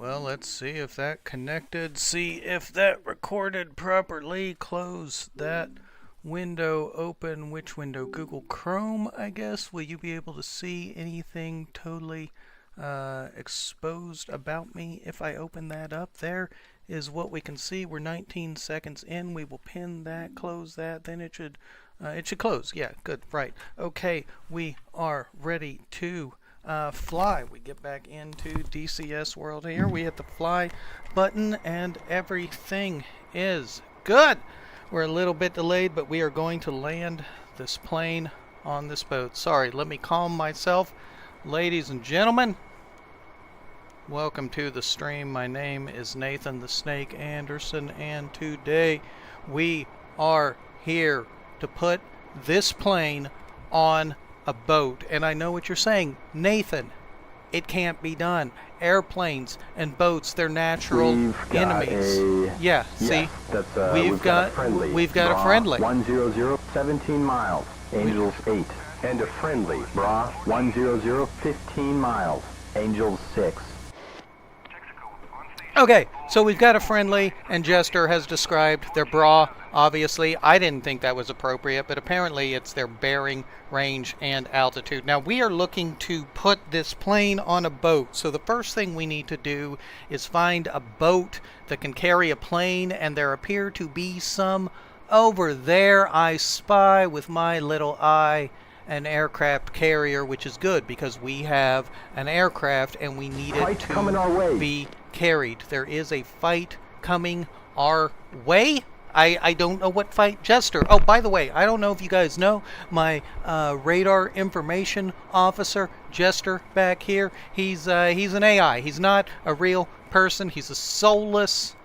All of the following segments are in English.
Well, let's see if that connected. See if that recorded properly. Close that window. Open which window? Google Chrome, I guess. Will you be able to see anything totally exposed about me if I open that up? There is what we can see. We're 19 seconds in. We will pin that, close that, then it should close. Yeah, good, right. Okay, we are ready to fly. We get back into DCS world here. We hit the fly button and everything is good. We're a little bit delayed, but we are going to land this plane on this boat. Sorry, let me calm myself. Ladies and gentlemen, welcome to the stream. My name is Nathan the Snake Anderson, and today we are here to put this plane on a boat. And I know what you're saying, Nathan, it can't be done. Airplanes and boats, they're natural enemies. Yeah, see, we've got a friendly. 100, 17 miles, Angels 8. And a friendly, Bra 100, 15 miles, Angels 6. Okay, so we've got a friendly, and Jester has described their bra. Obviously, I didn't think that was appropriate, but apparently it's their bearing, range, and altitude. Now, we are looking to put this plane on a boat. So the first thing we need to do is find a boat that can carry a plane, and there appear to be some over there. I spy with my little eye an aircraft carrier, which is good because we have an aircraft and we need it to be carried. There is a fight coming our way. I don't know what fight. Jester. Oh, by the way, I don't know if you guys know, my radar information officer, Jester, back here, he's an AI. He's not a real person. He's a soulless,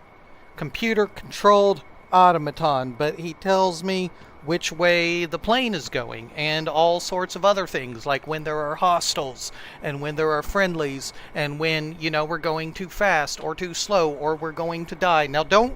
computer-controlled automaton, but he tells me which way the plane is going and all sorts of other things, like when there are hostiles and when there are friendlies and when, you know, we're going too fast or too slow or we're going to die. Now, don't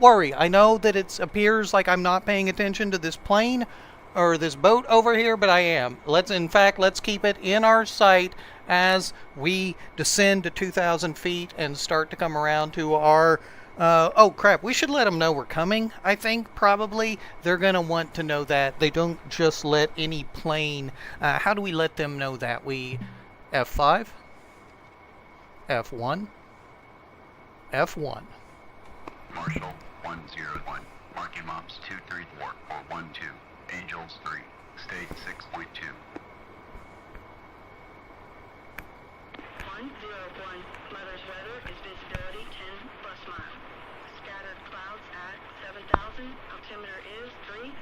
worry. I know that it appears like I'm not paying attention to this plane or this boat over here, but I am. Let's keep it in our sight as we descend to 2,000 feet and start to come around to our oh crap, we should let them know we're coming. I think probably they're going to want to know that. They don't just let any plane. How do we let them know that? We F5, F1, F1. Marshall 101, marking moms 234 or 12, Angels 3, state 6.2. 101, Mother's weather is visibility 10 plus miles. Scattered clouds at 7,000. Altimeter is 30.17.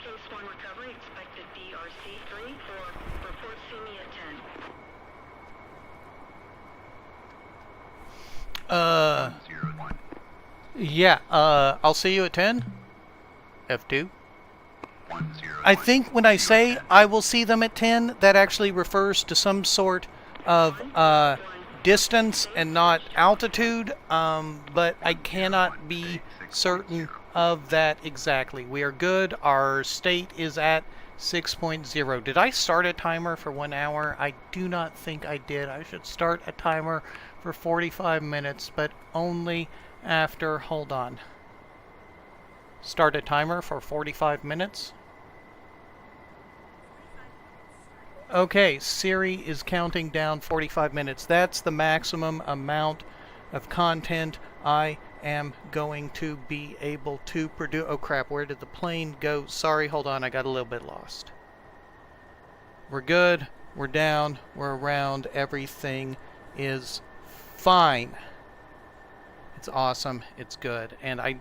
Case 1 recovery expected BRC 3 for report see me at 10. 101. Yeah, I'll see you at 10. F2. 101. I think when I say I will see them at 10, that actually refers to some sort of distance and not altitude, but I cannot be certain of that exactly. We are good. Our state is at 6.0. Did I start a timer for 1 hour? I do not think I did. I should start a timer for 45 minutes, but only after, hold on. Start a timer for 45 minutes. Okay, Siri is counting down 45 minutes. That's the maximum amount of content I am going to be able to produce. Oh crap, where did the plane go? Sorry, hold on, I got a little bit lost. We're good, we're down, we're around, everything is fine. It's awesome. It's good. And I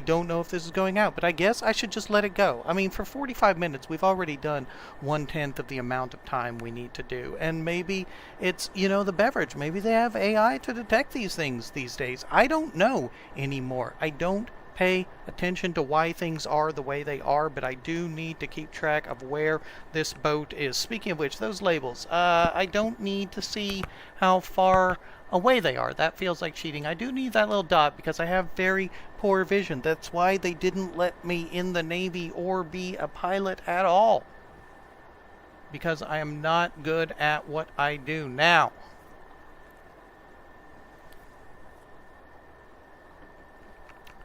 don't know if this is going out, but I guess I should just let it go. I mean, for 45 minutes, we've already done 1/10 of the amount of time we need to do. And maybe it's, you know, the beverage. Maybe they have AI to detect these things these days. I don't know anymore. I don't pay attention to why things are the way they are, but I do need to keep track of where this boat is. Speaking of which, those labels, I don't need to see how far away they are. That feels like cheating. I do need that little dot because I have very poor vision. That's why they didn't let me in the Navy or be a pilot at all. Because I am not good at what I do. Now,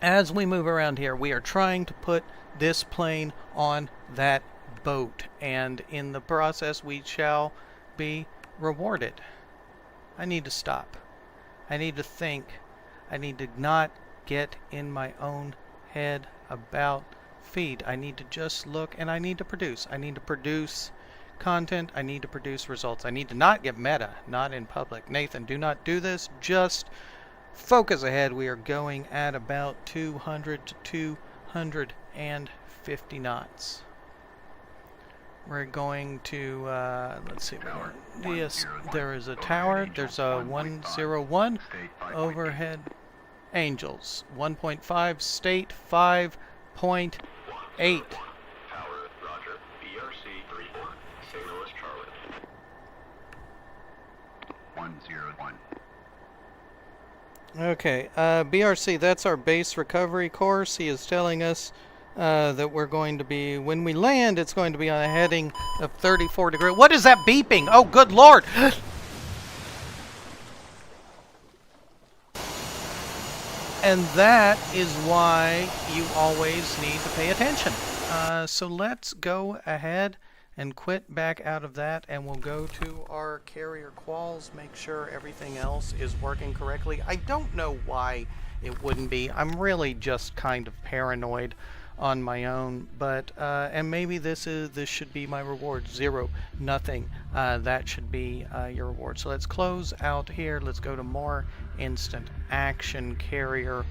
as we move around here, we are trying to put this plane on that boat, and in the process we shall be rewarded. I need to stop. I need to think. I need to not get in my own head about feed. I need to just look, and I need to produce. I need to produce content. I need to produce results. I need to not get meta, not in public. Nathan, do not do this. Just focus ahead. We are going at about 200 to 250 knots. We're going to, let's see, yes, there is a tower. There's a 101 overhead. Angels 1.5, state 5.8. Tower, roger. BRC 34. Signal is Charlie. 101. Okay, BRC, that's our base recovery course. He is telling us that we're going to be, when we land, it's going to be on a heading of 34 degrees. What is that beeping? Oh, good Lord! And that is why you always need to pay attention. So let's go ahead and quit back out of that, and we'll go to our carrier quals, make sure everything else is working correctly. I don't know why it wouldn't be. I'm really just kind of paranoid on my own, but and maybe this should be my reward. 0, nothing. That should be your reward. So let's close out here. Let's go to more instant action. Carrier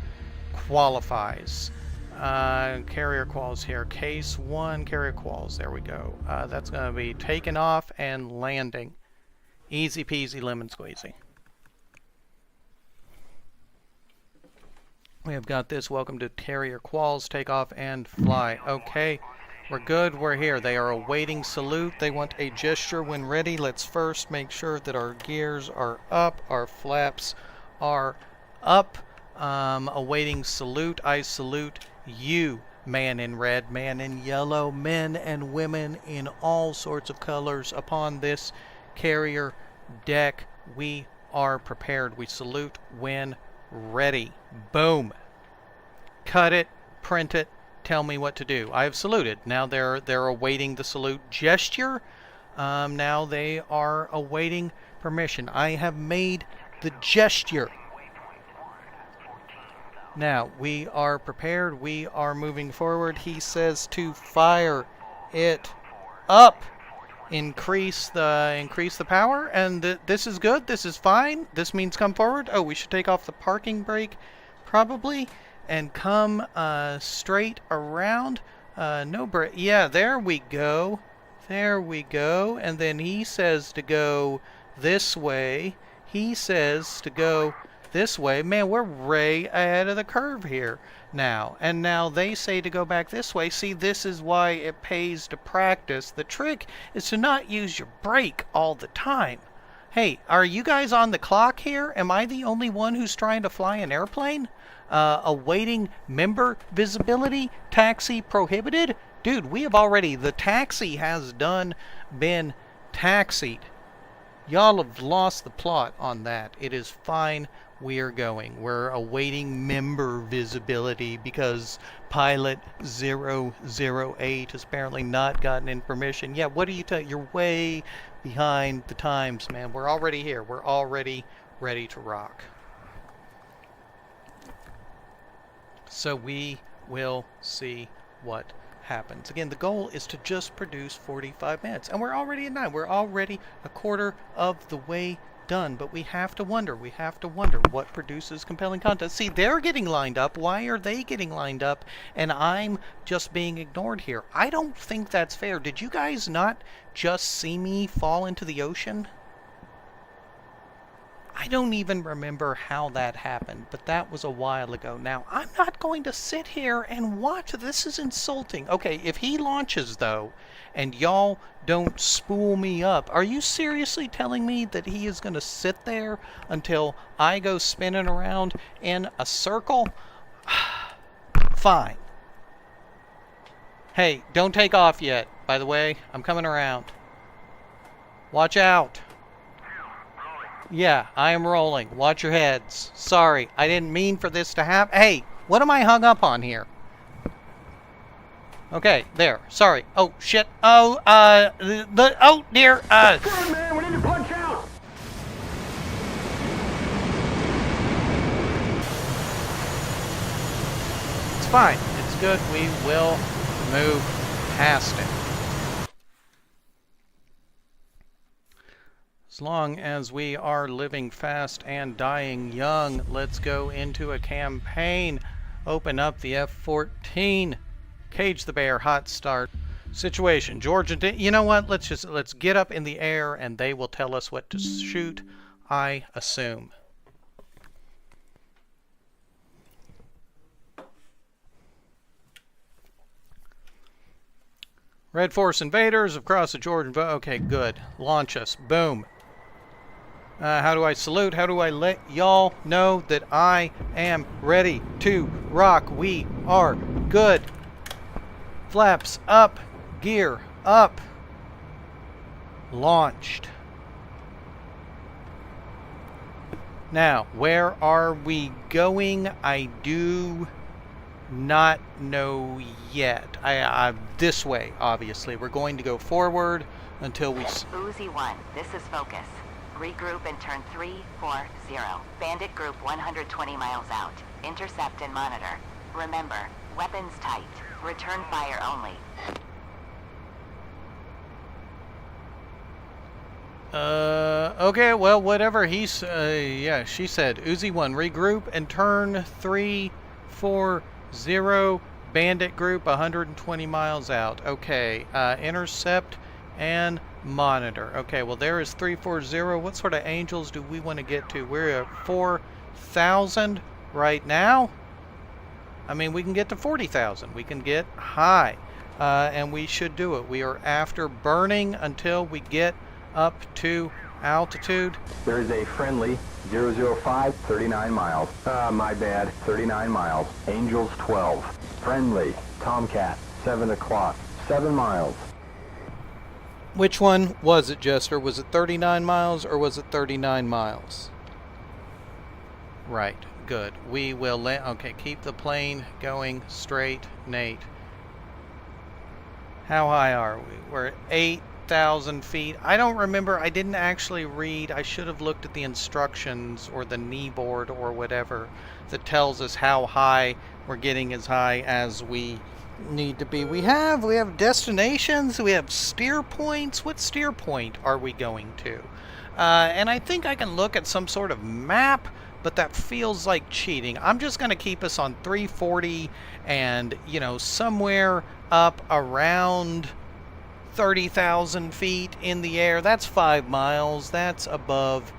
qualifies. Carrier quals here. Case 1 carrier quals. There we go. That's going to be taken off and landing. Easy peasy lemon squeezy. We have got this. Welcome to carrier quals. Take off and fly. Okay, we're good. We're here. They are awaiting salute. They want a gesture when ready. Let's first make sure that our gears are up. Our flaps are up. Awaiting salute. I salute you, man in red, man in yellow, men and women in all sorts of colors upon this carrier deck. We are prepared. We salute when ready. Boom. Cut it, print it, tell me what to do. I have saluted. Now they're awaiting the salute gesture. Now they are awaiting permission. I have made the gesture. Now we are prepared. We are moving forward. He says to fire it up. Increase the power, and this is good. This is fine. This means come forward. Oh, we should take off the parking brake, probably, and come straight around. No brake. Yeah, there we go. There we go. And then he says to go this way. He says to go this way. Man, we're way ahead of the curve here now. And now they say to go back this way. See, this is why it pays to practice. The trick is to not use your brake all the time. Hey, are you guys on the clock here? Am I the only one who's trying to fly an airplane? Awaiting member visibility, taxi prohibited? Dude, we have already, the taxi has been taxied. Y'all have lost the plot on that. It is fine. We are going. We're awaiting member visibility because pilot 008 has apparently not gotten in permission. Yeah, what do you tell? You're way behind the times, man. We're already here. We're already ready to rock. So we will see what happens. Again, the goal is to just produce 45 minutes, and we're already at 9. We're already a quarter of the way done, but we have to wonder what produces compelling content. See, they're getting lined up. Why are they getting lined up and I'm just being ignored here? I don't think that's fair. Did you guys not just see me fall into the ocean? I don't even remember how that happened, but that was a while ago. Now, I'm not going to sit here and watch. This is insulting. Okay, if he launches, though, and y'all don't spool me up, are you seriously telling me that he is going to sit there until I go spinning around in a circle? Fine. Hey, don't take off yet, by the way. I'm coming around. Watch out. Yeah, I am rolling. Watch your heads. Sorry, I didn't mean for this to happen. Hey, What am I hung up on here? Okay, there. Sorry. Oh, shit. Oh, oh, dear. Good, man, we need to punch out! It's fine. It's good. We will move past it. As long as we are living fast and dying young, let's go into a campaign. Open up the F-14. Cage the Bear, hot start. Situation, Georgia, you know what? Let's get up in the air and they will tell us what to shoot, I assume. Red Force invaders across the Georgian. Okay, good. Launch us. Boom. How do I salute? How do I let y'all know that I am ready to rock? We are good. Flaps up. Gear up. Launched. Now, where are we going? I do not know yet. This way, obviously. We're going to go forward until we... Uzi 1, this is Focus. Regroup and turn 340. Bandit group 120 miles out. Intercept and monitor. Remember, weapons tight. Return fire only. Okay, well, whatever he's, yeah, she said. Uzi 1, regroup and turn 340. Bandit group 120 miles out. Okay, intercept and monitor. Okay, well, there is 340. What sort of angels do we want to get to? We're at 4,000 right now. I mean, we can get to 40,000. We can get high, and we should do it. We are after burning until we get up to altitude. There is a friendly 005, 39 miles. My bad, 39 miles. Angels 12. Friendly Tomcat, 7 o'clock, 7 miles. Which one was it, Jester? Was it 39 miles or was it 39 miles? Right, good. We will let... Okay, keep the plane going straight, Nate. How high are we? We're at 8,000 feet. I don't remember. I didn't actually read. I should have looked at the instructions or the knee board or whatever that tells us how high we're getting, as high as we need to be. We have destinations. We have steer points. What steer point are we going to? And I think I can look at some sort of map, but that feels like cheating. I'm just going to keep us on 340 and, you know, somewhere up around 30,000 feet in the air. That's 5 miles. That's above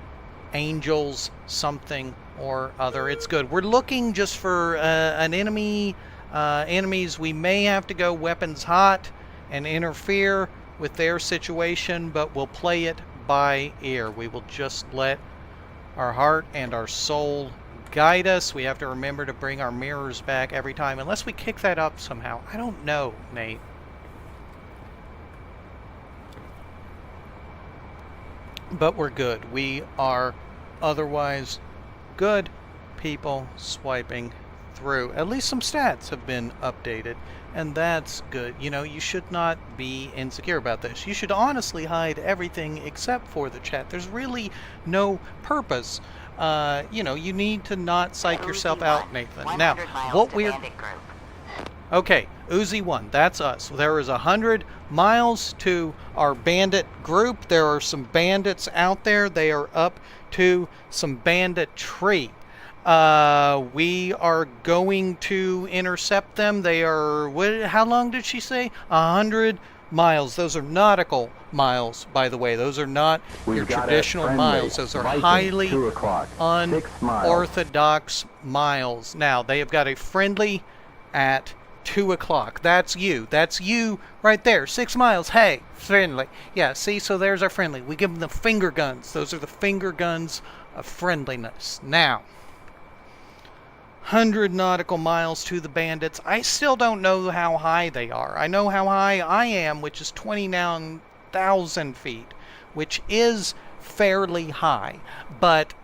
Angels something or other. It's good. We're looking just for an enemy. Enemies, we may have to go weapons hot and interfere with their situation, but we'll play it by ear. We will just let our heart and our soul guide us. We have to remember to bring our mirrors back every time, unless we kick that up somehow. I don't know, Nate. But we're good. We are otherwise good people swiping through. At least some stats have been updated, and that's good. You know, you should not be insecure about this. You should honestly hide everything except for the chat. There's really no purpose. You know, you need to not psych yourself out, Nathan. Now, what we're... Okay, Uzi 1, that's us. There is 100 miles to our bandit group. There are some bandits out there. They are up to some banditry. We are going to intercept them. They are, how long did she say? 100 miles. Those are nautical miles, by the way. Those are not your traditional miles. Those are highly unorthodox miles. Now, they have got a friendly at 2 o'clock. That's you. That's you right there. 6 miles. Hey, friendly. Yeah, see, so there's our friendly. We give them the finger guns. Those are the finger guns of friendliness. Now, 100 nautical miles to the bandits. I still don't know how high they are. I know how high I am, which is 29,000 feet, which is fairly high. But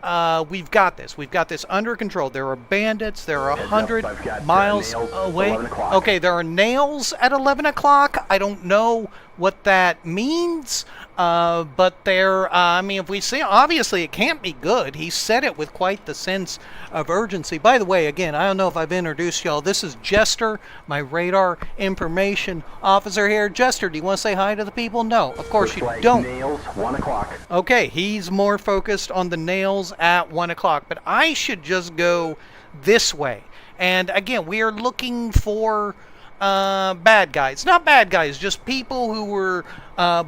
we've got this. We've got this under control. There are bandits. There are Heads up, 100 I've got, miles nails, away. 11 o'clock. Okay, there are nails at 11 o'clock. I don't know what that means. But there, I mean, if we see, obviously it can't be good. He said it with quite the sense of urgency. By the way, again, I don't know if I've introduced y'all. This is Jester, my radar information officer here. Jester, do you want to say hi to the people? No, of course Looks you like don't. nails, 1 o'clock. Okay, he's more focused on the nails at 1 o'clock, but I should just go this way. And again, we are looking for bad guys. Not bad guys, just people who were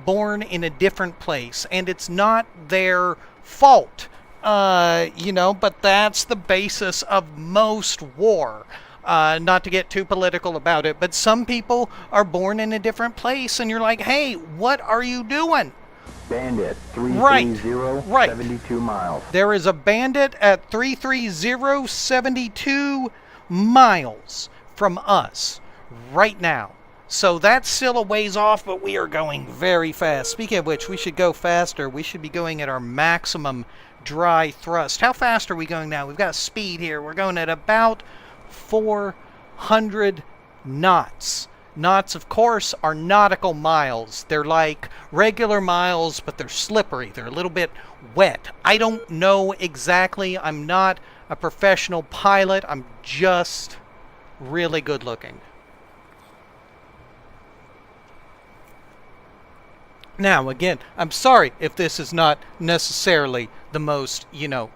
born in a different place. And it's not their fault, but that's the basis of most war. Not to get too political about it, but some people are born in a different place, and you're like, hey, what are you doing? Bandit, Right, 330, right. 72 miles. There is a bandit at 330, 72 miles from us right now. So that's still a ways off, but we are going very fast. Speaking of which, we should go faster. We should be going at our maximum dry thrust. How fast are we going now? We've got speed here. We're going at about 400 knots. Knots, of course, are nautical miles. They're like regular miles, but they're slippery. They're a little bit wet. I don't know exactly. I'm not a professional pilot. I'm just really good looking. Now, again, I'm sorry if this is not necessarily the most,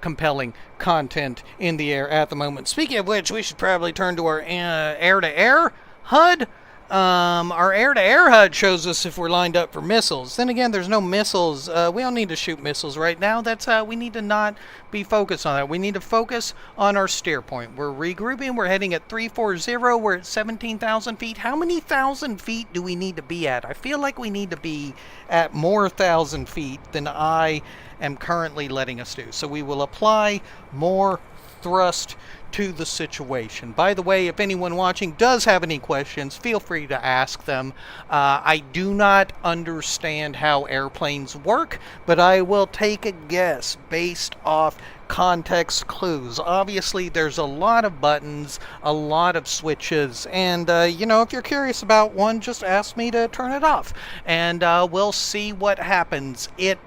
compelling content in the air at the moment. Speaking of which, we should probably turn to our air-to-air HUD. Our air-to-air HUD shows us if we're lined up for missiles. Then again, there's no missiles. We don't need to shoot missiles right now. We need to not be focused on that. We need to focus on our steer point. We're regrouping. We're heading at 340. We're at 17,000 feet. How many thousand feet do we need to be at? I feel like we need to be at more thousand feet than I am currently letting us do. So we will apply more thrust to the situation. By the way, if anyone watching does have any questions, feel free to ask them. I do not understand how airplanes work, but I will take a guess based off context clues. Obviously, there's a lot of buttons, a lot of switches, and if you're curious about one, just ask me to turn it off, and we'll see what happens. I'm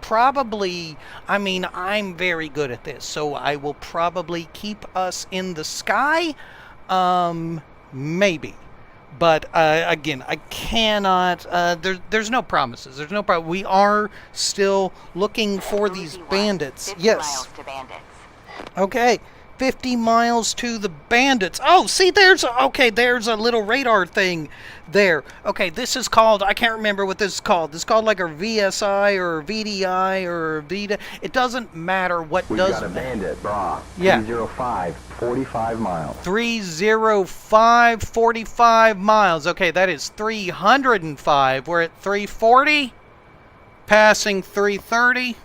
very good at this, so I will probably keep us in the sky, maybe. But again, I cannot. There's no promises. There's no problem. We are still looking for these bandits. 50 Yes. miles to bandits. Okay, 50 miles to the bandits. Oh, see, there's a little radar thing there. Okay, this is called, I can't remember what this is called. This is called like a VSI or VDI or VDA. It doesn't matter what We've does got a bandit, Bra. Yeah. 305, 45 miles. 305, 45 miles. Okay, that is 305. We're at 340, passing 330.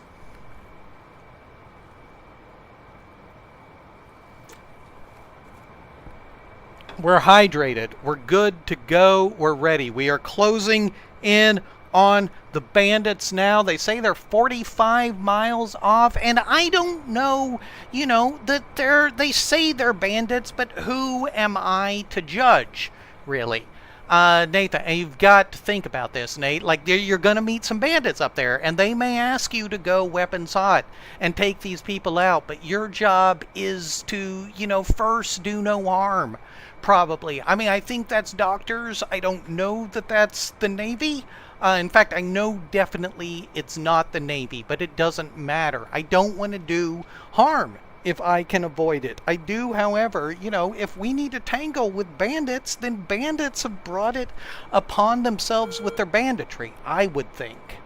We're hydrated. We're good to go. We're ready. We are closing in on the bandits now. They say they're 45 miles off, and I don't know, that they say they're bandits, but who am I to judge, really? Nathan, you've got to think about this, Nate. Like, you're going to meet some bandits up there, and they may ask you to go weapons hot and take these people out, but your job is to, first do no harm. Probably. I think that's doctors. I don't know that that's the Navy. In fact, I know definitely it's not the Navy, but it doesn't matter. I don't want to do harm if I can avoid it. I do, however, if we need to tangle with bandits, then bandits have brought it upon themselves with their banditry, I would think.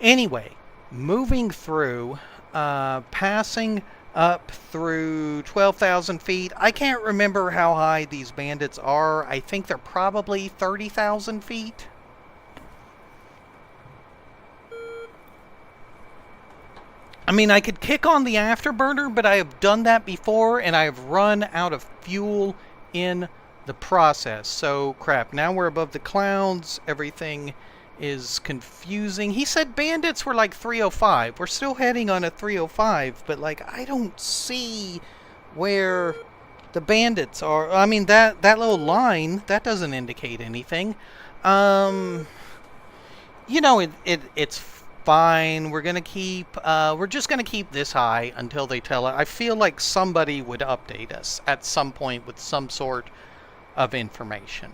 Anyway, moving through, passing up through 12,000 feet. I can't remember how high these bandits are. I think they're probably 30,000 feet. I could kick on the afterburner, but I have done that before, and I have run out of fuel in the process. So, crap, now we're above the clouds. Everything is confusing. He said bandits were like 305. We're still heading on a 305, but like I don't see where the bandits are. I mean that little line, that doesn't indicate anything. You know, it's fine. We're just gonna keep this high until they tell us. I feel like somebody would update us at some point with some sort of information.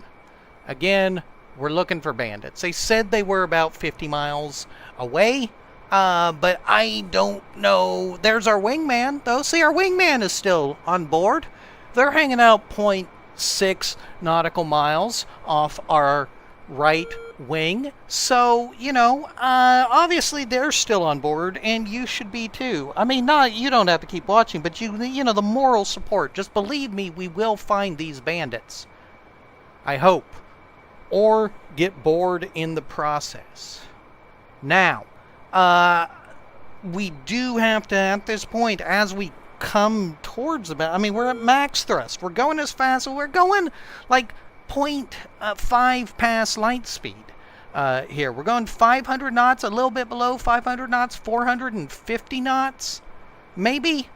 Again, we're looking for bandits. They said they were about 50 miles away, but I don't know. There's our wingman, though. See, our wingman is still on board. They're hanging out 0.6 nautical miles off our right wing. So, you know, obviously they're still on board, and you should be too. I mean, you don't have to keep watching, but you know, the moral support. Just believe me, we will find these bandits. I hope. Or get bored in the process. Now, we do have to, at this point, as we come towards the, I mean, we're at max thrust. We're going as fast, we're going like 0.5 past light speed here. We're going 500 knots, a little bit below 500 knots, 450 knots, maybe.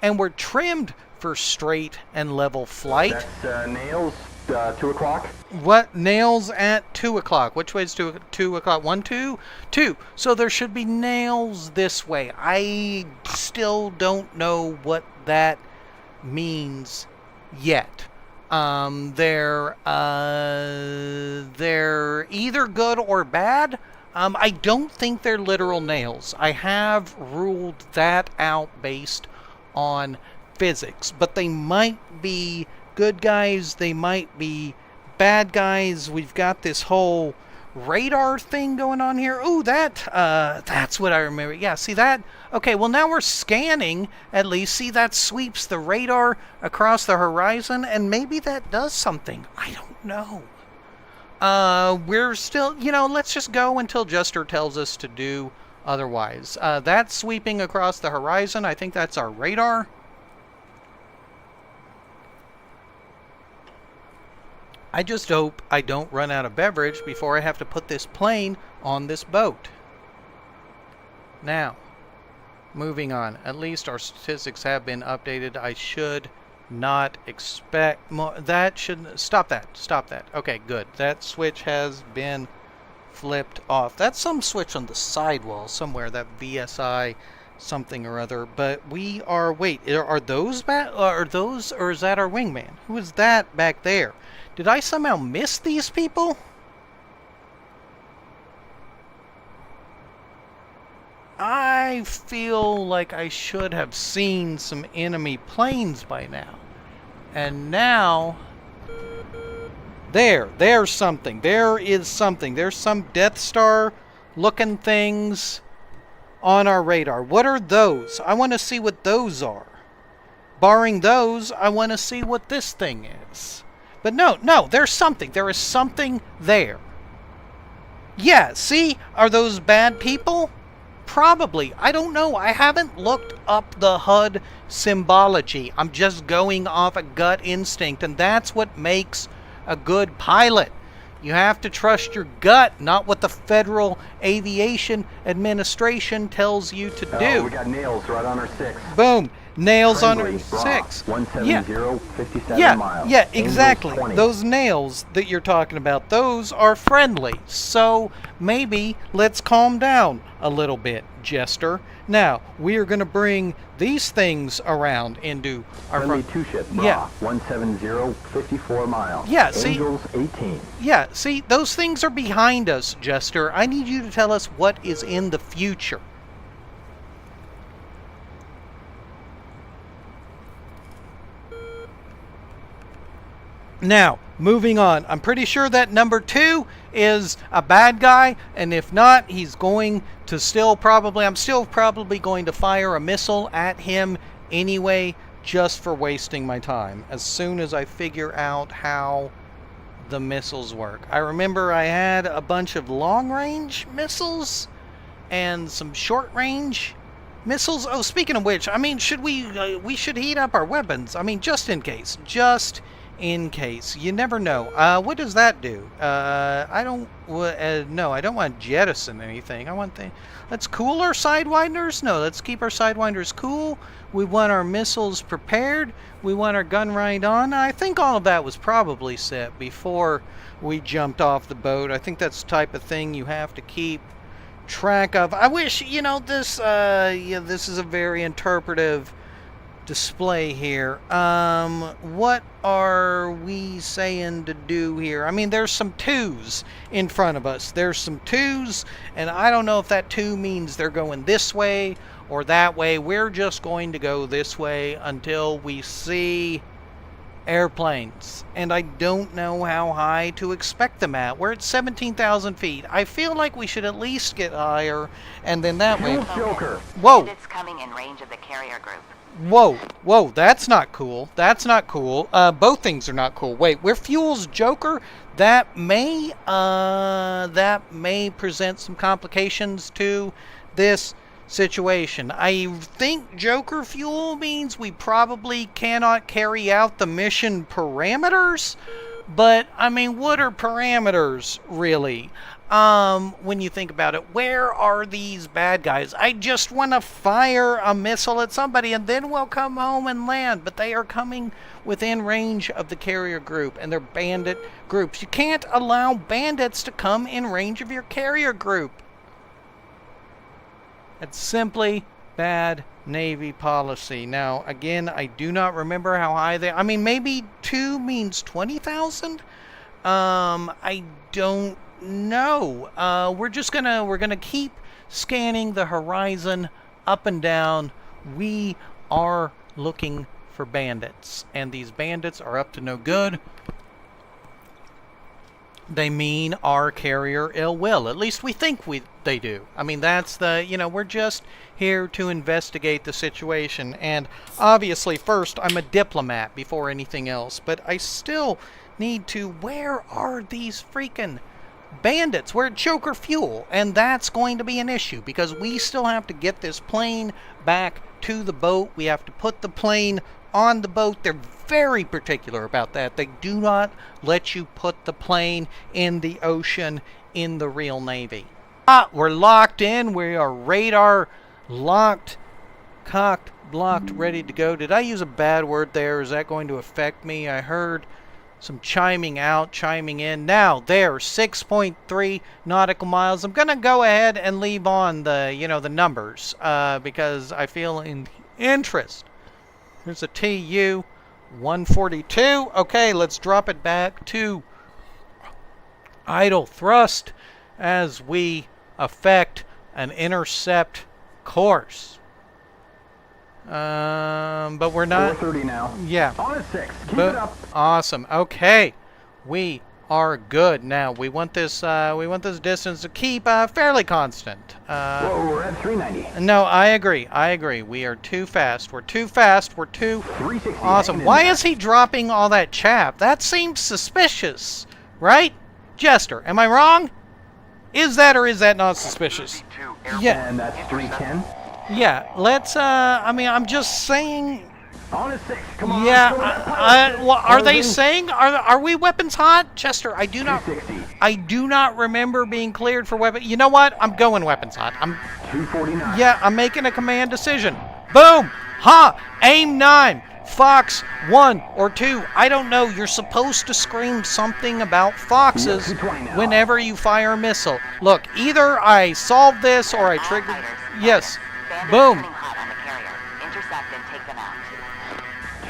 And we're trimmed for straight and level flight. That's nails, 2 o'clock. What? Nails at 2 o'clock. Which way is 2 o'clock? 1, 2? 2. So there should be nails this way. I still don't know what that means yet. They're either good or bad. I don't think they're literal nails. I have ruled that out based on physics. But they might be good guys, they might be bad guys. We've got this whole radar thing going on here. Oh, that's what I remember. Yeah, see that? Okay, well now we're scanning, at least. See, that sweeps the radar across the horizon, and maybe that does something. I don't know. We're still, you know, let's just go until Jester tells us to do otherwise. That's sweeping across the horizon. I think that's our radar. I just hope I don't run out of beverage before I have to put this plane on this boat. Now, moving on. At least our statistics have been updated. I should not expect more. That should... Stop that. Stop that. Okay, good. That switch has been flipped off. That's some switch on the sidewall somewhere. That VSI something or other. But we are... Wait, are those back? Are those... Or is that our wingman? Who is that back there? Did I somehow miss these people? I feel like I should have seen some enemy planes by now. And now... There's something. There is something. There's some Death Star looking things on our radar. What are those? I want to see what those are. Barring those, I want to see what this thing is. But no, there's something. There is something there. Yeah, see? Are those bad people? Probably. I don't know. I haven't looked up the HUD symbology. I'm just going off a gut instinct, and that's what makes a good pilot. You have to trust your gut, not what the Federal Aviation Administration tells you to do. We got nails right on our 6. Boom. Nails Friendly, on our 6. 170, 57 miles. Yeah, exactly. Angels 20. Those nails that you're talking about, those are friendly. So maybe let's calm down a little bit, Jester. Now, we are going to bring these things around into our... Friendly 2-ship, Bra. Yeah. 170, 54 miles. Yeah, see... Angels 18. Yeah, see, those things are behind us, Jester. I need you to tell us what is in the future. Now, moving on. I'm pretty sure that number 2 is a bad guy, and if not, he's going to still probably... I'm still probably going to fire a missile at him anyway, just for wasting my time, as soon as I figure out how the missiles work. I remember I had a bunch of long-range missiles and some short-range missiles. Oh, speaking of which, I mean, should we should heat up our weapons. I mean, just in case. Just in case. You never know. What does that do? I don't... no, I don't want to jettison anything. I want the... Let's cool our Sidewinders? No, let's keep our Sidewinders cool. We want our missiles prepared. We want our gun right on. I think all of that was probably set before we jumped off the boat. I think that's the type of thing you have to keep track of. I wish, you know, this is a very interpretive display here. What are we saying to do here? I mean, there's some 2s in front of us. There's some 2s, and I don't know if that 2 means they're going this way or that way. We're just going to go this way until we see airplanes, and I don't know how high to expect them at. We're at 17,000 feet. I feel like we should at least get higher, and then that way... Joker. Whoa! Bandits coming in range of the carrier group. Whoa, whoa, that's not cool. That's not cool. Both things are not cool. Wait, we're Fuel's Joker? That may present some complications to this situation. I think Joker Fuel means we probably cannot carry out the mission parameters, but, I mean, what are parameters, really? When you think about it, where are these bad guys? I just want to fire a missile at somebody and then we'll come home and land. But they are coming within range of the carrier group, and they're bandit groups. You can't allow bandits to come in range of your carrier group. It's simply bad Navy policy. Now, again, I do not remember how high they... I mean, maybe 2 means 20,000? I don't know. We're gonna keep scanning the horizon up and down. We are looking for bandits, and these bandits are up to no good. They mean our carrier ill will. At least we think they do. I mean, that's the, you know, we're just here to investigate the situation. And obviously, first, I'm a diplomat before anything else. But I still need to, where are these freaking bandits? We're at Joker Fuel. And that's going to be an issue because we still have to get this plane back to the boat. We have to put the plane on the boat. They're very particular about that. They do not let you put the plane in the ocean in the real Navy. We're locked in. We are radar locked, cocked, blocked, ready to go. Did I use a bad word there? Is that going to affect me? I heard some chiming out, chiming in. Now, there, 6.3 nautical miles. I'm going to go ahead and leave on the, you know, the numbers because I feel in interest. Here's a TU 142. Okay, let's drop it back to idle thrust as we effect an intercept course. But we're not... 4:30 now. Yeah. On at 6. Keep But, it up. awesome. Okay, we are good now. We want this distance to keep fairly constant. Whoa, we're at 390. No, I agree. I agree. We are too fast. We're too fast. We're too 360. awesome. Why is he dropping all that chaff? That seems suspicious, right? Jester, am I wrong? Is that or is that not suspicious? Yeah, And that's 310. yeah. Let's, I mean, I'm just saying... On at 6. Come on. Yeah, Go to that pilot. well, are they Closing. saying, are we weapons hot? Chester, I do not 260. I do not remember being cleared for weapon. You know what? I'm going weapons hot. 249. Yeah, I'm making a command decision. Boom! Ha! Aim 9. Fox 1 or 2. I don't know. You're supposed to scream something about foxes Yeah, 220 now. whenever you fire a missile. Look, either I solve this or I All trigger... fighters, Yes. Bandits Boom. turning hot on the carrier. Intercept and take them out.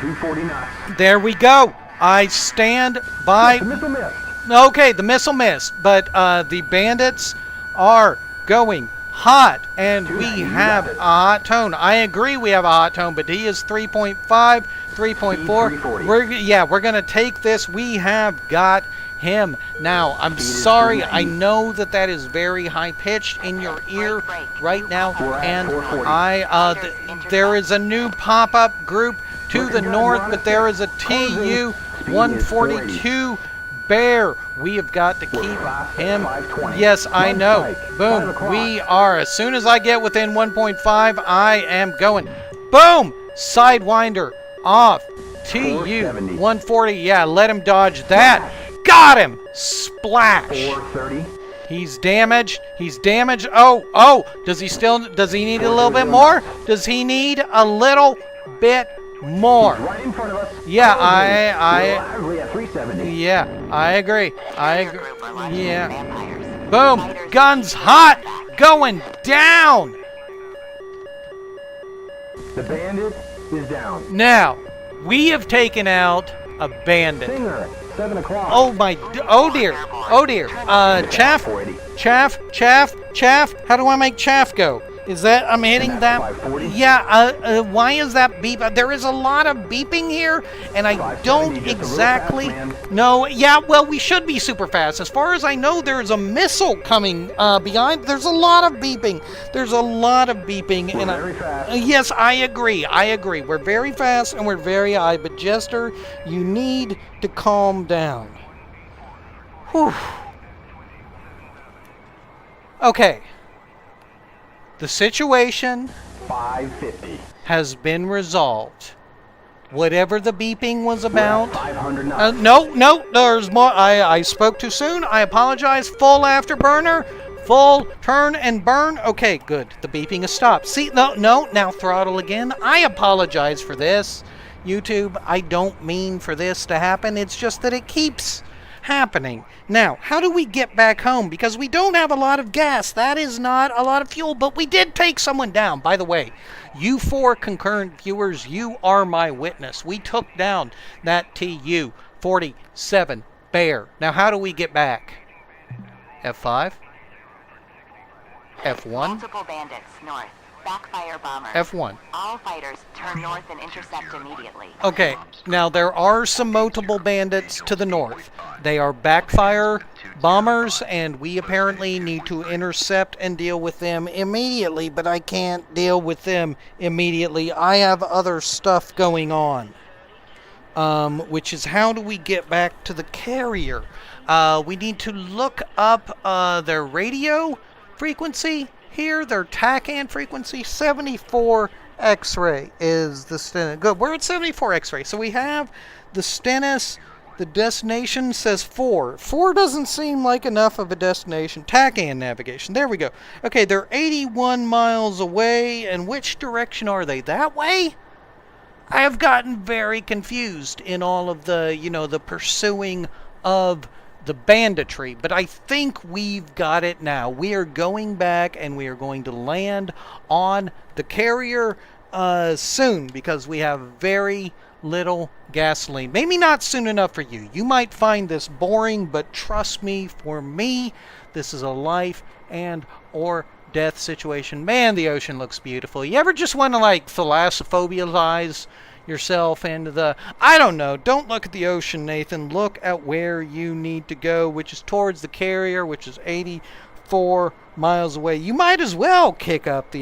249. There we go. I stand by... The missile missed. Okay, the missile missed, but the bandits are going hot, and we you have got a it. hot tone. I agree we have a hot tone, but he is 3.5, 3.4. 340. We're going to take this. We have got him. Now, I'm is sorry. 390. I know that is very high-pitched in your ear right now, We're at and 440. there is a new pop-up group to Looking the good, north, we're on but a there six. is a Closing. TU Speed is 142 Bear. We have got to We're keep fast, him. 520. Yes, I One know. strike, 5 Boom. o'clock. We are. As soon as I get within 1.5, I am going. Boom. Sidewinder off. TU 470. 140. Yeah, let him dodge that. Got him. Splash. 430. He's damaged. He's damaged. Oh. Does he need a little bit more? Does he need a little bit more? Right in front of us. Yeah, Lively at 370. yeah, I agree. Group are launching Yeah. vampires. Boom. Fighters Guns back. hot. Going down. The bandit is down. Now, we have taken out a bandit. Singer, 7 o'clock. Oh dear. Chaff. 480. Chaff. How do I make chaff go? Is that I'm hitting And that? that's 540. Yeah. Why is that beep? There is a lot of beeping here, and I 570, don't just a little exactly fast, man. know. Yeah. Well, we should be super fast. As far as I know, there's a missile coming behind. There's a lot of beeping. We're and very fast. yes, I agree. We're very fast and we're very high. But Jester, you need to calm down. Whew. Okay. The situation 550. has been resolved. Whatever the beeping was about. 500 knots. No, there's more. I spoke too soon. I apologize. Full afterburner. Full turn and burn. Okay, good. The beeping has stopped. See, no, now throttle again. I apologize for this. YouTube, I don't mean for this to happen. It's just that it keeps happening. Now, how do we get back home? Because we don't have a lot of gas. That is not a lot of fuel, but we did take someone down. By the way, you 4 concurrent viewers, you are my witness. We took down that TU-47 Bear. Now, how do we get back? F5? F1? Multiple bandits north. Backfire bombers. F1. All fighters turn north and intercept immediately. Okay, now there are some multiple bandits to the north. They are backfire bombers, and we apparently need to intercept and deal with them immediately, but I can't deal with them immediately. I have other stuff going on, which is how do we get back to the carrier? We need to look up their radio frequency. Here, their TACAN frequency, 74 X-ray is the Stennis. Good, we're at 74 X-ray. So we have the Stennis, the destination says 4. 4 doesn't seem like enough of a destination. TACAN navigation, there we go. Okay, they're 81 miles away, and which direction are they? That way? I have gotten very confused in all of the, the pursuing of the banditry, but I think we've got it now. We are going back and we are going to land on the carrier soon because we have very little gasoline. Maybe not soon enough for you. You might find this boring, but trust me, for me, this is a life and or death situation. Man, the ocean looks beautiful. You ever just want to thalassophobia-ize yourself into the, I don't know, don't look at the ocean, Nathan. Look at where you need to go, which is towards the carrier, which is 84 miles away. You might as well kick up the,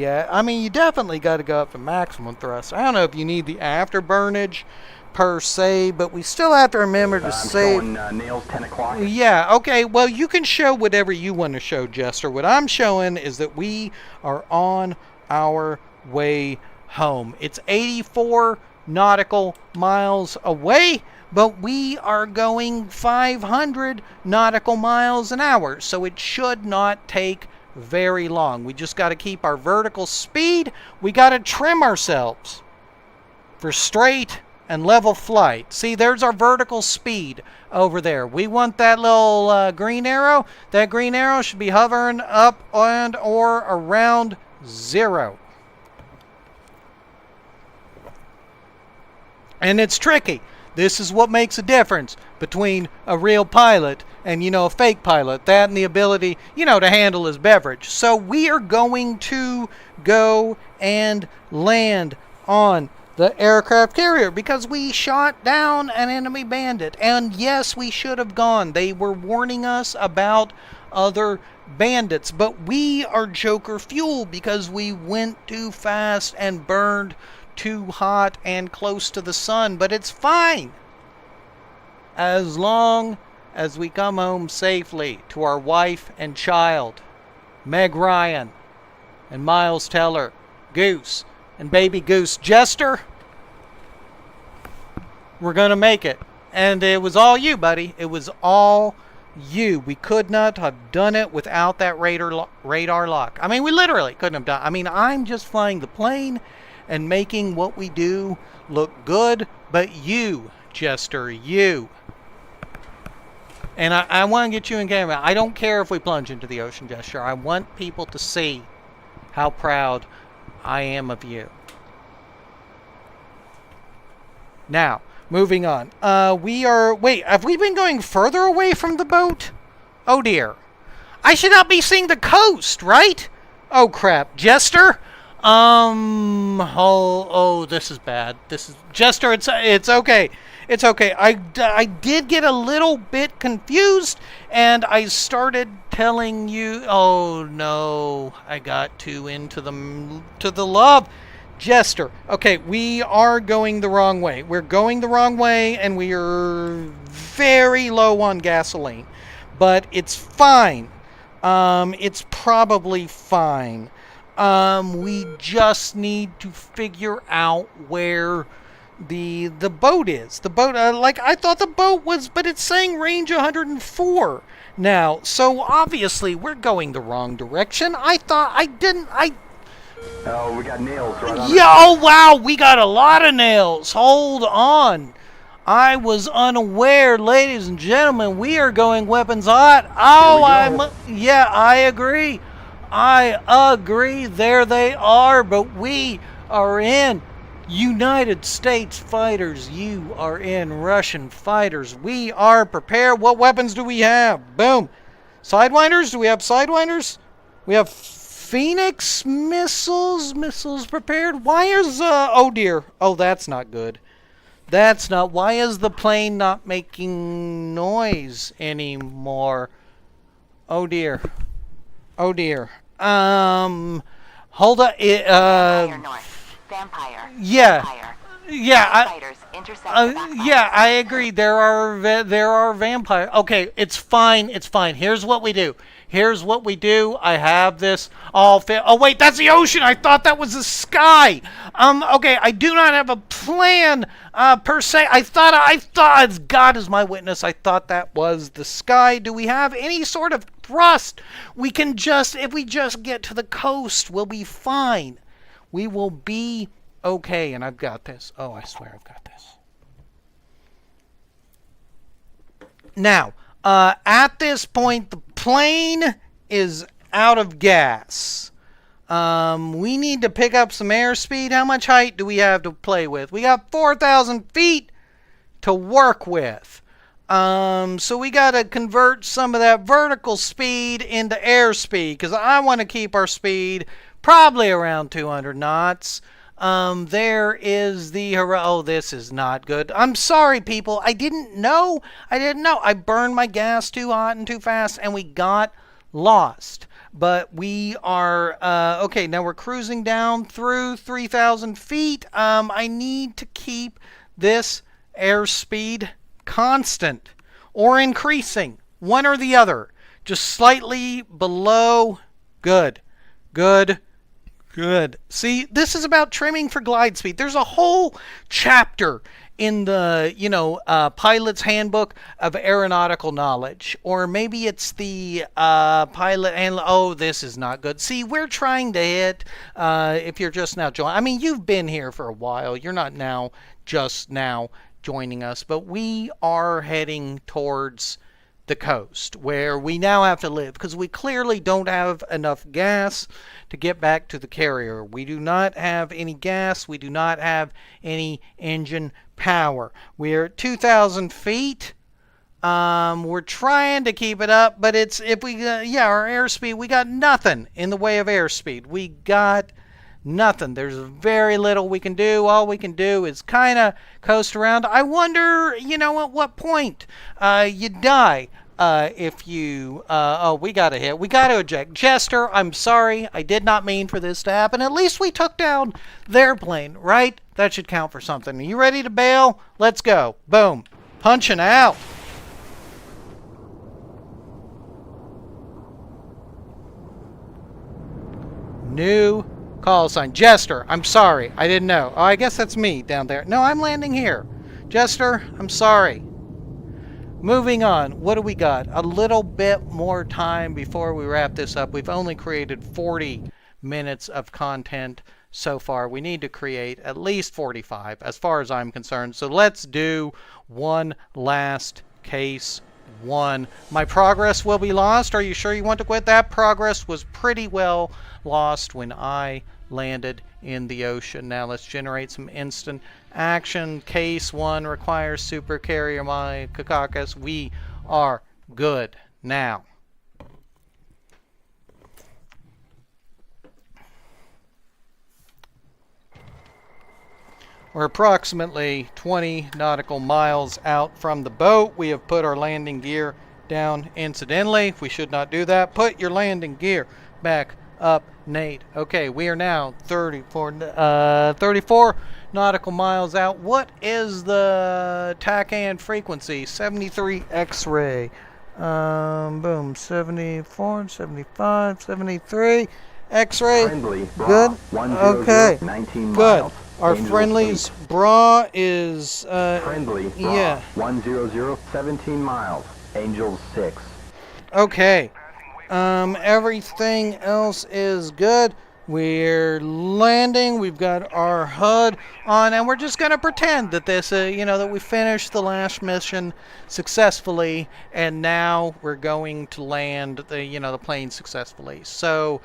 you definitely got to go up to maximum thrust. I don't know if you need the afterburnage per se, but we still have to remember to I'm save. showing nails 10 o'clock. Yeah, okay, well, you can show whatever you want to show, Jester. What I'm showing is that we are on our way home. It's 84 nautical miles away, but we are going 500 nautical miles an hour, so it should not take very long. We just got to keep our vertical speed. We got to trim ourselves for straight and level flight. See, there's our vertical speed over there. We want that little green arrow. That green arrow should be hovering up and or around 0. And it's tricky. This is what makes a difference between a real pilot and, a fake pilot. That and the ability, to handle his beverage. So we are going to go and land on the aircraft carrier because we shot down an enemy bandit. And yes, we should have gone. They were warning us about other bandits. But we are Joker fuel because we went too fast and burned too hot and close to the sun, but it's fine as long as we come home safely to our wife and child, Meg Ryan and Miles Teller, Goose and baby Goose. Jester, We're going to make it. And it was all you, buddy. It was all you. We could not have done it without that radar lock. I mean, we literally couldn't have done it. I mean, I'm just flying the plane and making what we do look good. But you, Jester, you. And I want to get you in camera. I don't care if we plunge into the ocean, Jester. I want people to see how proud I am of you. Now, moving on. Wait, have we been going further away from the boat? Oh dear. I should not be seeing the coast, right? Oh crap. Jester? This is bad. Jester, it's okay. It's okay. I did get a little bit confused, and I started telling you, oh no, I got too into the love. Jester, okay, we are going the wrong way. We're going the wrong way, and we are very low on gasoline. But it's fine. It's probably fine. We just need to figure out where the boat is. The boat, I thought the boat was, but it's saying range 104 now. So obviously we're going the wrong direction. Oh, we got nails right on. Yeah, oh wow, we got a lot of nails. Hold on. I was unaware, ladies and gentlemen. We are going weapons hot. Oh, I agree. I agree. There they are, but we are in United States fighters. You are in Russian fighters. We are prepared. What weapons do we have? Boom. Sidewinders? Do we have sidewinders? We have Phoenix missiles. Missiles prepared. Why is, oh dear. Oh, that's not good. That's not, why is the plane not making noise anymore? Oh dear. Oh dear. Hold on. Vampire North. Vampire. Yeah. Vampire. Yeah. Fighters intercept the Yeah, I agree. There are vampire. Okay, it's fine. It's fine. Here's what we do. I have this all fit. Oh wait, that's the ocean. I thought that was the sky. Okay, I do not have a plan per se. I thought God is my witness. I thought that was the sky. Do we have any sort of thrust? We can just, if we just get to the coast, we'll be fine. We will be okay. And I've got this. Oh, I swear I've got this. Now, at this point, the plane is out of gas. We need to pick up some airspeed. How much height do we have to play with? We got 4,000 feet to work with. So we got to convert some of that vertical speed into airspeed, because I want to keep our speed probably around 200 knots. There is the, oh, this is not good. I'm sorry, people. I didn't know. I burned my gas too hot and too fast, and we got lost. But we are, okay, now we're cruising down through 3,000 feet. I need to keep this airspeed constant or increasing, one or the other. Just slightly below. Good. See, this is about trimming for glide speed. There's a whole chapter in the, pilot's handbook of aeronautical knowledge. Or maybe it's the pilot and, oh, this is not good. See, we're trying to hit, if you're just now joining. I mean, you've been here for a while. You're not now just now joining us. But we are heading towards the coast, where we now have to live, because we clearly don't have enough gas to get back to the carrier. We do not have any gas. We do not have any engine power. We're at 2,000 feet. We're trying to keep it up, but it's, if we, our airspeed, we got nothing in the way of airspeed. We got nothing. There's very little we can do. All we can do is kind of coast around. I wonder, at what point you die if you... oh, we got to hit. We got to eject. Jester, I'm sorry. I did not mean for this to happen. At least we took down their plane, right? That should count for something. Are you ready to bail? Let's go. Boom. Punching out. New call sign. Jester, I'm sorry. I didn't know. Oh, I guess that's me down there. No, I'm landing here. Jester, I'm sorry. Moving on, what do we got? A little bit more time before we wrap this up. We've only created 40 minutes of content so far. We need to create at least 45 as far as I'm concerned. So let's do one last case one. My progress will be lost. Are you sure you want to quit? That progress was pretty well lost when I landed in the ocean. Now let's generate some instant action. Case one requires supercarrier my Kakakis. We are good now. We're approximately 20 nautical miles out from the boat. We have put our landing gear down incidentally. We should not do that. Put your landing gear back up, Nate. Okay, we are now 34 nautical miles out. What is the TACAN frequency? 73 X-ray. Boom, 74, 75, 73 X-ray. Friendly, Good. 100, Okay. 19 Good. miles. Our Angels friendly's 8. bra is Friendly, yeah. 100, 17 miles. Angels 6. Okay. Everything else is good. We're landing. We've got our HUD on, and we're just gonna pretend that this, that we finished the last mission successfully, and now we're going to land the plane successfully. So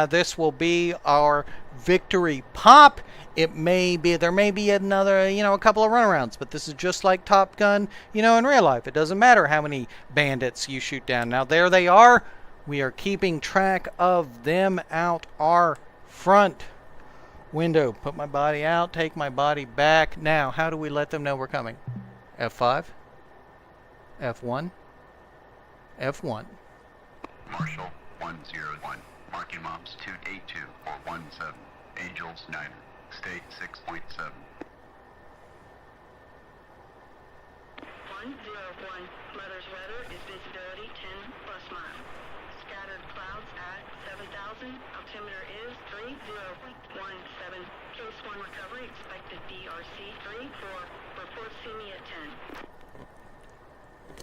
this will be our victory pop. There may be another, a couple of runarounds, but this is just like Top Gun, in real life. It doesn't matter how many bandits you shoot down. Now there they are. We are keeping track of them out our front window. Put my body out, take my body back. Now, how do we let them know we're coming? F5, F1, F1. Marshall 101. Marking Moms 282 or 17. Angels 9. State 6.7. 101. Mother's weather is visibility 10 plus miles. Scattered clouds at 7,000. Altimeter is 30.17. Case 1 recovery expected DRC 34. Report see me at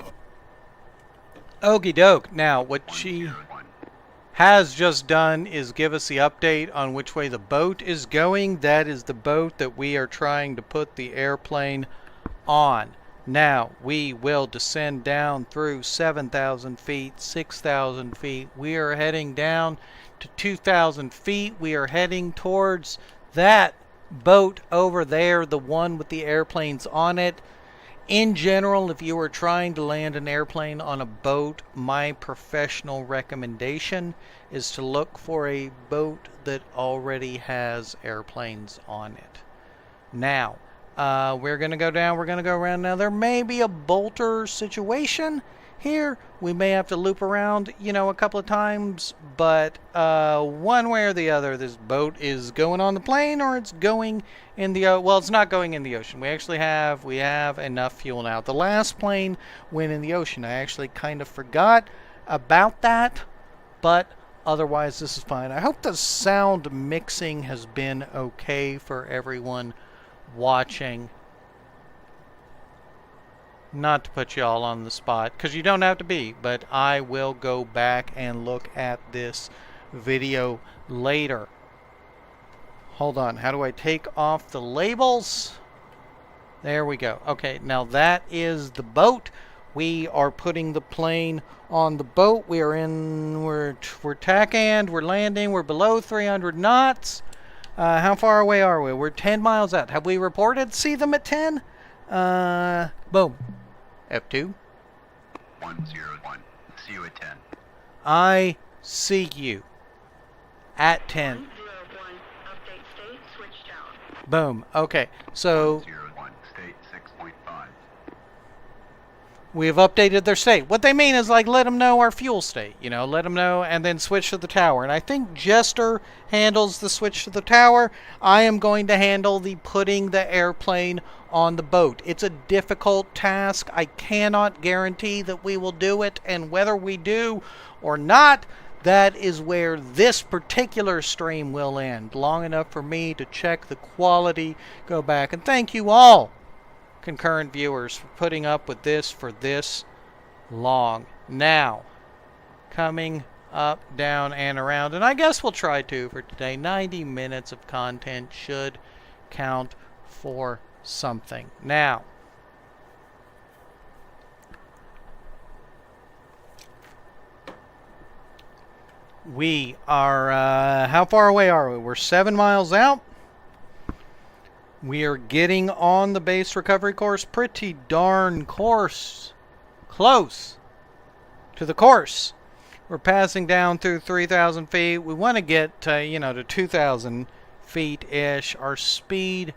10. Okie doke. Now, what she 101. has just done is give us the update on which way the boat is going. That is the boat that we are trying to put the airplane on. Now, we will descend down through 7,000 feet, 6,000 feet. We are heading down to 2,000 feet. We are heading towards that boat over there, the one with the airplanes on it. In general, if you are trying to land an airplane on a boat, my professional recommendation is to look for a boat that already has airplanes on it. Now, we're going to go down, we're going to go around. Now, there may be a bolter situation here. We may have to loop around, a couple of times, but one way or the other, this boat is going on the plane or it's going in the well, it's not going in the ocean. We have enough fuel now. The last plane went in the ocean. I actually kind of forgot about that, but otherwise this is fine. I hope the sound mixing has been okay for everyone watching. Not to put y'all on the spot, because you don't have to be, but I will go back and look at this video later. Hold on, how do I take off the labels? There we go. Okay, now that is the boat. We are putting the plane on the boat. We're TACAN, we're landing, we're below 300 knots. How far away are we? We're 10 miles out. Have we reported see them at 10? Boom. F2. 101. See you at 10. I see you at 10. 101. Update state switched out. Boom. Okay, so 101. State 6.5. we have updated their state. What they mean is like let them know our fuel state, let them know, and then switch to the tower. And I think Jester handles the switch to the tower. I am going to handle the putting the airplane on the boat. It's a difficult task. I cannot guarantee that we will do it, and whether we do or not, that is where this particular stream will end. Long enough for me to check the quality, go back, and thank you all. concurrent viewers for putting up with this for this long. Now, coming up, down, and around, and I guess we'll try to for today. 90 minutes of content should count for something. Now, we are, how far away are we? We're 7 miles out. We are getting on the base recovery course. Pretty darn close to the course. We're passing down through 3,000 feet. We want to get to 2,000 feet-ish. Our speed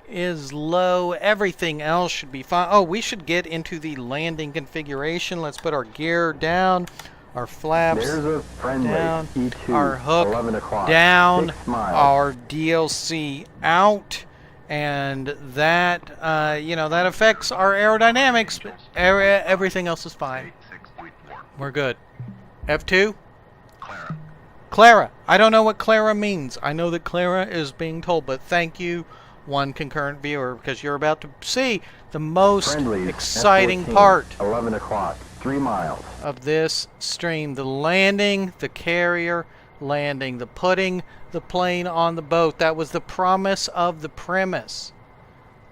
is low. Everything else should be fine. Oh, we should get into the landing configuration. Let's put our gear down, our flaps There's a friendly down, E2, our hook 11 o'clock, down, 6 miles. our DLC out, and that that affects our aerodynamics, but everything else is fine. 6.4. We're good. F2? Clara. Clara. I don't know what Clara means. I know that Clara is being told, but thank you, one concurrent viewer, because you're about to see the most Friendlies, exciting F14, part 11 o'clock, 3 miles. of this stream. The landing, the carrier landing, the putting the plane on the boat. That was the promise of the premise,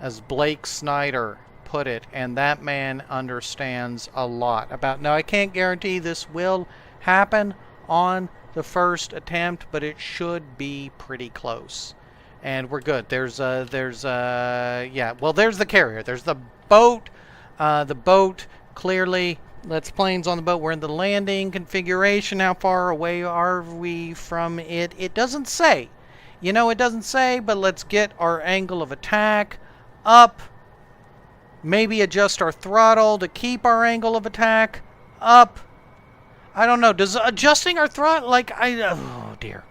as Blake Snyder put it, and that man understands a lot about. Now, I can't guarantee this will happen on the first attempt, but it should be pretty close, and we're good. There's the carrier. There's the boat. The boat clearly lets planes on the boat. We're in the landing configuration. How far away are we from it? It doesn't say. It doesn't say, but let's get our angle of attack up. Maybe adjust our throttle to keep our angle of attack up. I don't know. Does adjusting our throttle, oh dear.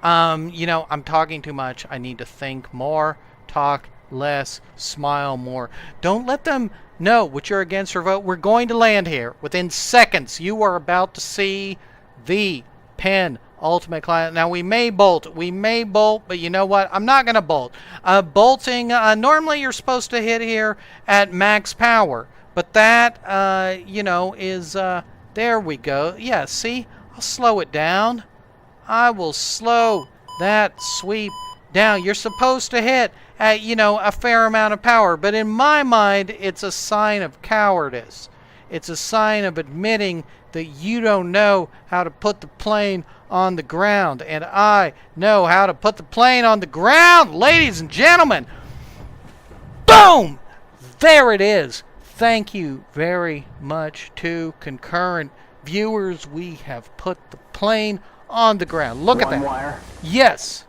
I'm talking too much. I need to think more, talk less, smile more. Don't let them know what you're against or vote. We're going to land here. Within seconds, you are about to see the penultimate climb. Now, we may bolt, but you know what? I'm not going to bolt. Bolting, normally you're supposed to hit here at max power, but that, is, there we go. Yeah, see? I'll slow it down. I will slow that sweep down. You're supposed to hit at, a fair amount of power, but in my mind, it's a sign of cowardice. It's a sign of admitting that you don't know how to put the plane on the ground, and I know how to put the plane on the ground, ladies and gentlemen. Boom! There it is. Thank you very much to concurrent viewers. We have put the plane on the ground. Look at that. One wire. Yes,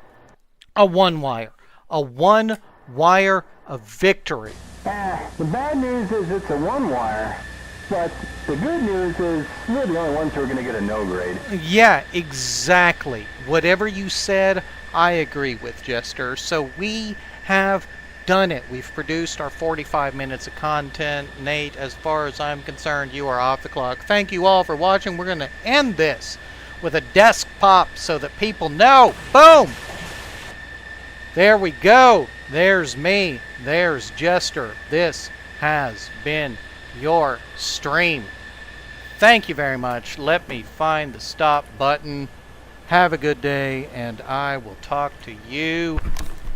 a one wire. A one wire of victory. The bad news is it's a one wire, but the good news is we're the only ones who are going to get a no grade. Yeah, exactly. Whatever you said, I agree with, Jester. So we have done it. We've produced our 45 minutes of content. Nate, as far as I'm concerned, you are off the clock. Thank you all for watching. We're going to end this with a desk pop so that people know. Boom! There we go. There's me. There's Jester. This has been your stream. Thank you very much. Let me find the stop button. Have a good day, and I will talk to you